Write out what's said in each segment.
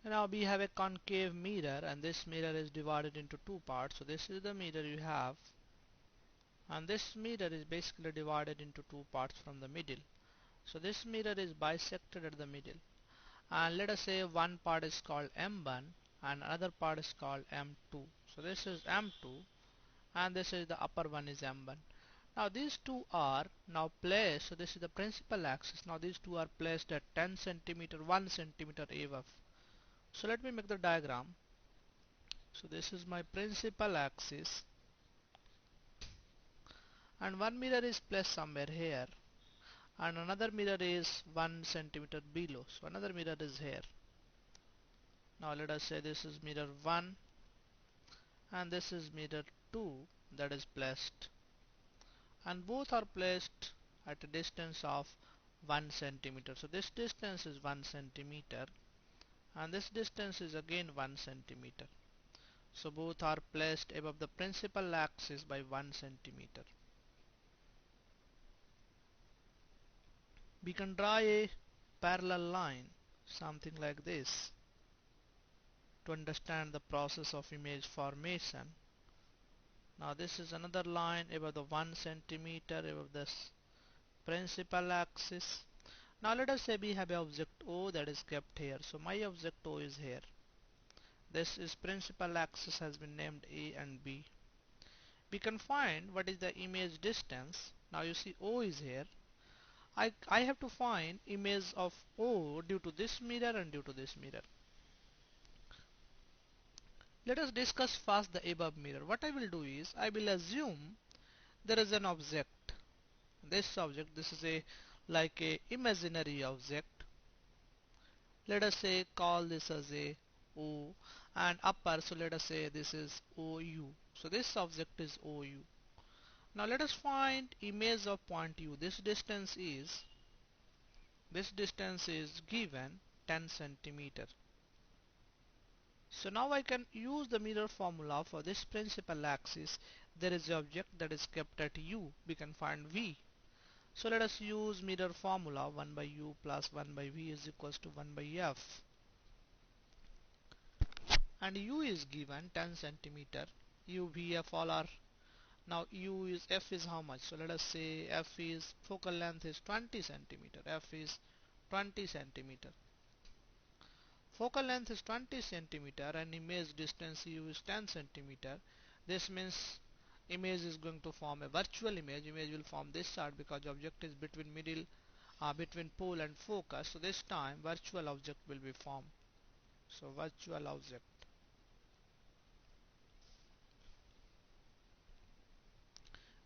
Now we have a concave mirror, and this mirror is divided into two parts. So this is the mirror you have, and this mirror is basically divided into two parts from the middle. So this mirror is bisected at the middle, and let us say one part is called M1 and another part is called M2. So this is M2 and this is the upper one is M1. Now these two are now placed, so this is the principal axis. Now these two are placed at 10 centimeter, 1 centimeter above. So let me make the diagram. So this is my principal axis, and one mirror is placed somewhere here, and another mirror is 1 centimeter below. So another mirror is here. Now let us say this is mirror 1 and this is mirror 2 that is placed, and both are placed at a distance of 1 centimeter. So this distance is 1 centimeter and this distance is again 1 centimeter. So both are placed above the principal axis by 1 centimeter. We can draw a parallel line, something like this, to understand the process of image formation. Now this is another line above the 1 centimeter above this principal axis. Now let us say we have an object O that is kept here. So my object O is here. This is principal axis has been named A and B. We can find what is the image distance. Now you see O is here. I have to find image of O due to this mirror and due to this mirror. Let us discuss first the above mirror. What I will do is I will assume there is an object. This is a like a imaginary object. Let us say call this as a O and upper, so let us say this is OU. So this object is OU. Now let us find image of point U. This distance is given 10 centimeter. So now I can use the mirror formula for this principal axis. There is an object that is kept at U. We can find V. So let us use mirror formula. 1 by U plus 1 by V is equals to 1 by F. And U is given 10 centimeter. U, V, F all are. Now U is, F is how much? So let us say F is, focal length is 20 centimeter. F is 20 centimeter. Focal length is 20 centimeter and image distance U is 10 centimeter. This means image is going to form a virtual image. Image will form this side because the object is between pole and focus. So this time virtual object will be formed. So virtual object.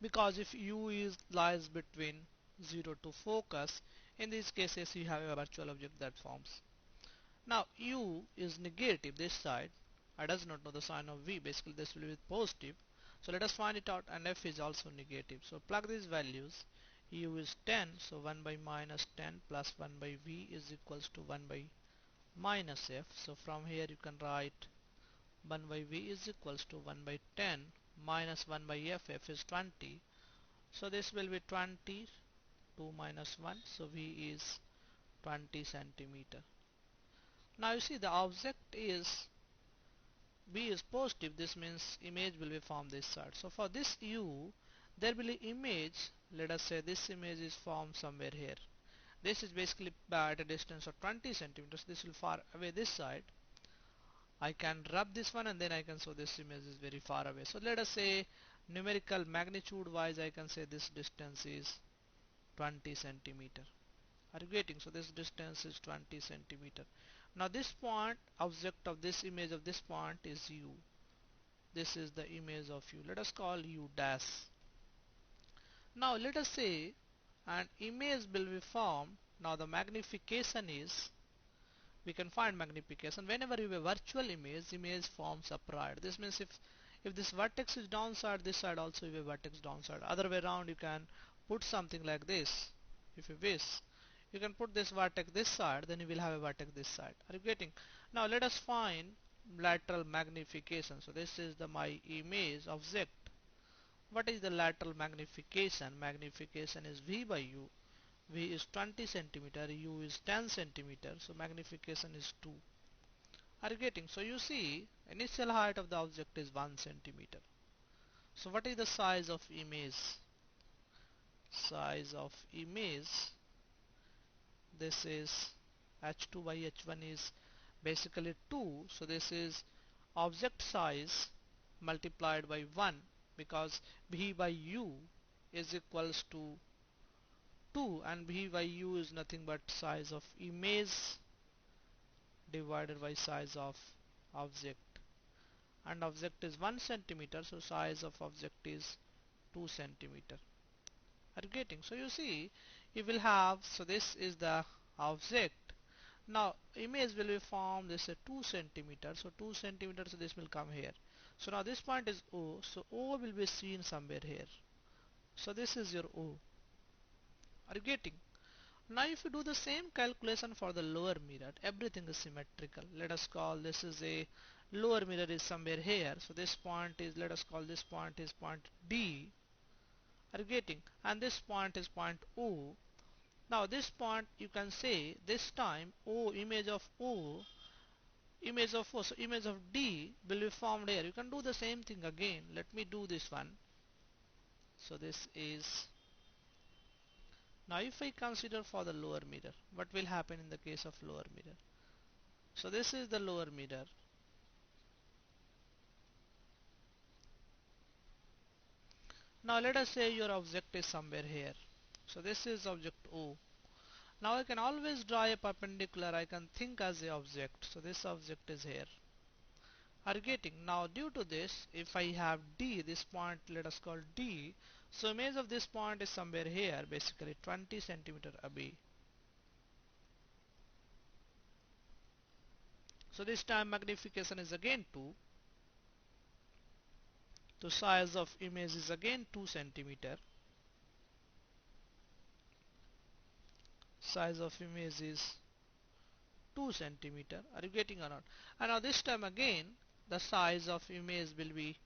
Because if U is lies between 0 to focus, in these cases you have a virtual object that forms. Now U is negative this side. I does not know the sign of V. Basically this will be positive. So let us find it out, and F is also negative. So plug these values. U is 10, so 1 by minus 10 plus 1 by V is equals to 1 by minus F. So from here you can write 1 by V is equals to 1 by 10 minus 1 by F. F is 20. So this will be 20, 2 minus 1. So V is 20 centimeter. Now you see the object is B is positive. This means image will be formed this side. So for this U, there will be image. Let us say this image is formed somewhere here. This is basically at a distance of 20 centimeters. This will far away this side. I can rub this one and then I can show this image is very far away. So let us say numerical magnitude wise I can say this distance is 20 centimeter. Are you getting? So this distance is 20 centimeter. Now this point, object of this image of this point is U. This is the image of U. Let us call U dash. Now let us say an image will be formed. Now the magnification is, we can find magnification whenever you have a virtual image forms upright. This means if this vertex is downside, this side also you have a vertex downside. Other way around you can put something like this. If you wish, you can put this vertex this side, then you will have a vertex this side. Are you getting? Now let us find lateral magnification. So this is the my image object. What is the lateral magnification? Magnification is V by U. V is 20 centimeter, U is 10 centimeter, so magnification is 2. Are you getting? So you see, initial height of the object is 1 centimeter. So what is the size of image? Size of image, this is h2 by h1 is basically 2. So this is object size multiplied by 1, because v by u is equals to 2, and v by u is nothing but size of image divided by size of object, and object is 1 centimeter, so size of object is 2 centimeter. Are you getting? So you see, you will have, so this is the object. Now image will be formed, this is 2 centimeter, so 2 centimeter, so this will come here. So now this point is O, so O will be seen somewhere here. So this is your O. Are you getting? Now if you do the same calculation for the lower mirror, everything is symmetrical. Let us call this is a lower mirror is somewhere here. So this point is, let us call this point is point D. Are you getting? And this point is point O. Now this point you can say this time O, image of O, so image of D will be formed here. You can do the same thing again. Let me do this one. So this is, now if I consider for the lower mirror, what will happen in the case of lower mirror? So this is the lower mirror. Now let us say your object is somewhere here. So this is object O. Now I can always draw a perpendicular, I can think as a object. So this object is here. Are you getting? Now due to this, if I have D, this point let us call D. So image of this point is somewhere here, basically 20 centimeter away. So this time magnification is again 2. The size of image is again 2 centimeter. Size of image is 2 centimeter. Are you getting or not? And now this time again the size of image will be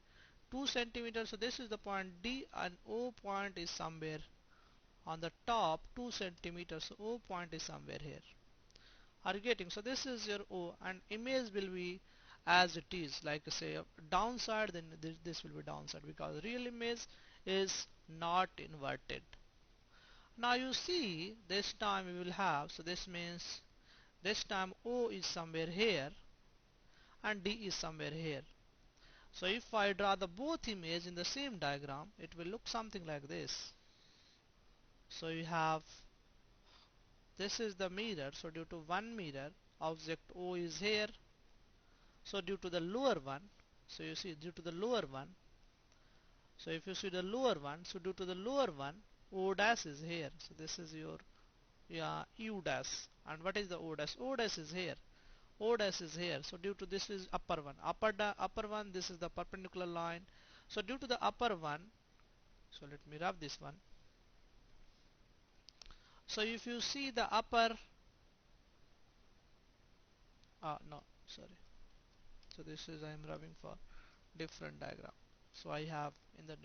2 centimeter. So this is the point D, and O point is somewhere on the top 2 centimeters. So O point is somewhere here. Are you getting? So this is your O, and image will be as it is, like say downside, then this will be downside, because real image is not inverted. Now you see this time we will have, so this means this time O is somewhere here and D is somewhere here. So if I draw the both image in the same diagram, it will look something like this. So you have, this is the mirror, so due to one mirror object O is here, so due to the lower one, so you see due to the lower one, so if you see the lower one, so due to the lower one O dash is here, so this is your, yeah, U dash. And what is the O dash? O dash is here. O dash is here. So due to this is upper one. Upper one, this is the perpendicular line. So due to the upper one, so let me rub this one. So if you see the upper, no, sorry. So this is I am rubbing for different diagram. So I have in the,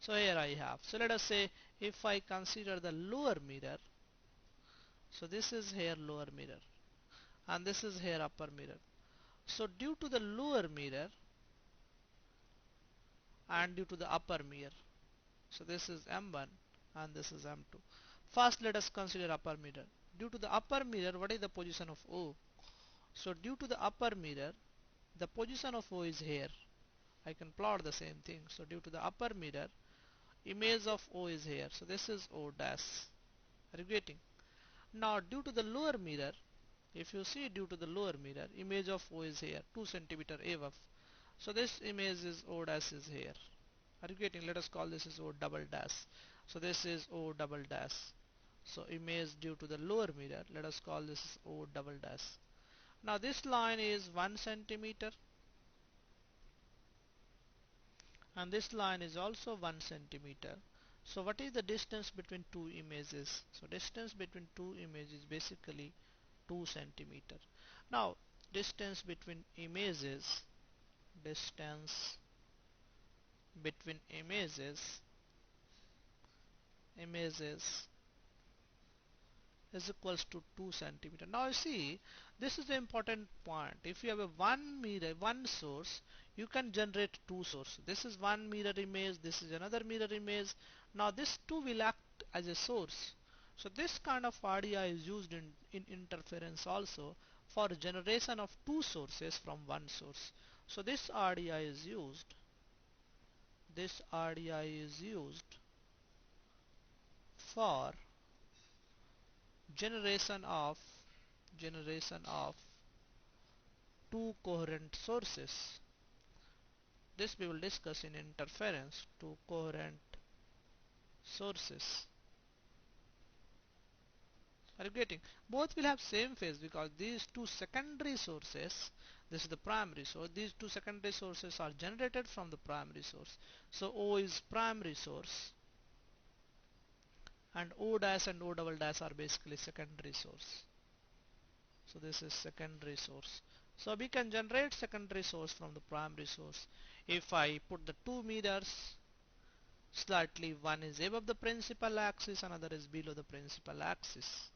so here I have. So let us say if I consider the lower mirror, so this is here lower mirror and this is here upper mirror. So due to the lower mirror and due to the upper mirror, so this is M1 and this is M2. First let us consider upper mirror. Due to the upper mirror, what is the position of O? So due to the upper mirror, the position of O is here. I can plot the same thing. So due to the upper mirror, image of O is here. So this is O dash. Are you getting? Now due to the lower mirror, if you see due to the lower mirror, image of O is here, 2 centimeter above. So this image is O dash is here. Are you getting? Let us call this is O double dash. So this is O double dash. So image due to the lower mirror, let us call this is O double dash. Now this line is 1 centimeter and this line is also 1 centimeter. So what is the distance between two images? So distance between two images basically 2 centimeter. Now distance between distance between images is equals to 2 centimeter. Now you see This is the important point. If you have a one source, you can generate two sources. This is one mirror image, this is another mirror image. Now this two will act as a source. So this kind of RDI is used in interference also for generation of two sources from one source. So this RDI is used for generation of generation of two coherent sources. This we will discuss in interference. Two coherent sources. Are you getting? Both will have same phase because these two secondary sources, this is the primary source, these two secondary sources are generated from the primary source. So O is primary source and O dash and O double dash are basically secondary source. So this is secondary source. So we can generate secondary source from the primary source. If I put the two mirrors slightly, one is above the principal axis, another is below the principal axis.